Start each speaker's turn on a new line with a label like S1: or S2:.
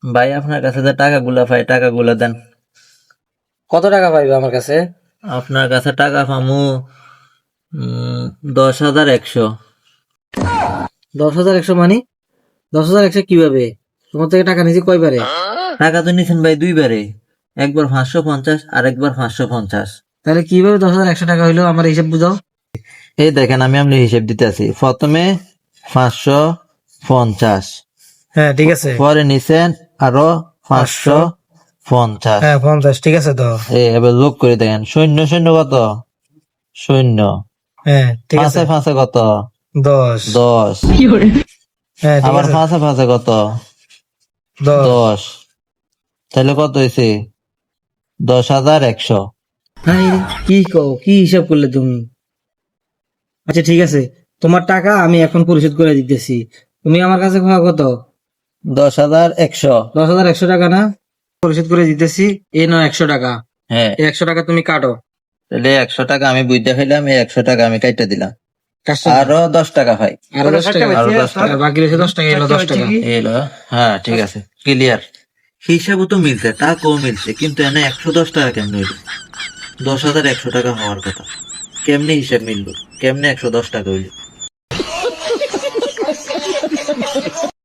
S1: ভাই আপনার কাছে যে টাকাগুলা পাই টাকাগুলা দেন।
S2: কত টাকা পাইবে আমার কাছে?
S1: আপনার কাছে টাকা পামু 10,100।
S2: 10,100 মানে? 10,100 কিভাবে? তোমার থেকে টাকা নিয়েছি কয়বারে?
S1: টাকা তো নিছেন ভাই দুইবারে, একবার 550 আর একবার 550।
S2: তাহলে কিভাবে 10,100 টাকা হইলো আমার হিসাব বুঝাও।
S1: এই দেখেন আমি আপনি হিসেব দিতে আছি। প্রথমে 550,
S2: হ্যাঁ ঠিক আছে।
S1: পরে নিছেন আরো 550।
S2: হ্যাঁ 50, ঠিক আছে তো।
S1: এবার যোগ করে দেখেন, শূন্য শূন্য কত? শূন্য।
S2: হ্যাঁ ঠিক আছে।
S1: পাঁচে পাঁচে কত?
S2: 10।
S1: 10।
S2: হ্যাঁ ঠিক
S1: আবার
S2: আছে।
S1: পাঁচে পাঁচে কত?
S2: 10।
S1: 10। তাহলে কত হয়েছে? 10,100।
S2: ভাই কি কও, কি হিসাব করলে তুমি? আচ্ছা ঠিক আছে, তোমার টাকা আমি এখন পরিশোধ করে দিতেছি। তুমি আমার কাছে পাও কত?
S1: 10,100।
S2: 10,100 টাকা না? পরিশোধ করে দিতেছি। এই নাও 100 টাকা।
S1: হ্যাঁ,
S2: এই 100 টাকা তুমি কাটো।
S1: তাহলে 100 টাকা আমি বুঝতে খাইলাম, এই 100 টাকা আমি কাইটা দিলাম।
S2: কাজটা দাও।
S1: আরো 10 টাকা ভাই।
S2: আরো 10 টাকা।
S1: আরো 10 টাকা।
S2: আর বাকি রয়েছে 10 টাকা, এলো 10 টাকা।
S1: এলো। হ্যাঁ ঠিক আছে, ক্লিয়ার। হিসাবও তো মিলছে, টাকাও মিলছে, কিন্তু এনে 110 টাকা কেমনে হইলো? 10,100 টাকা হওয়ার কথা, কেমনে হিসাব মিললো? কেমনে 110 টাকা হইলো?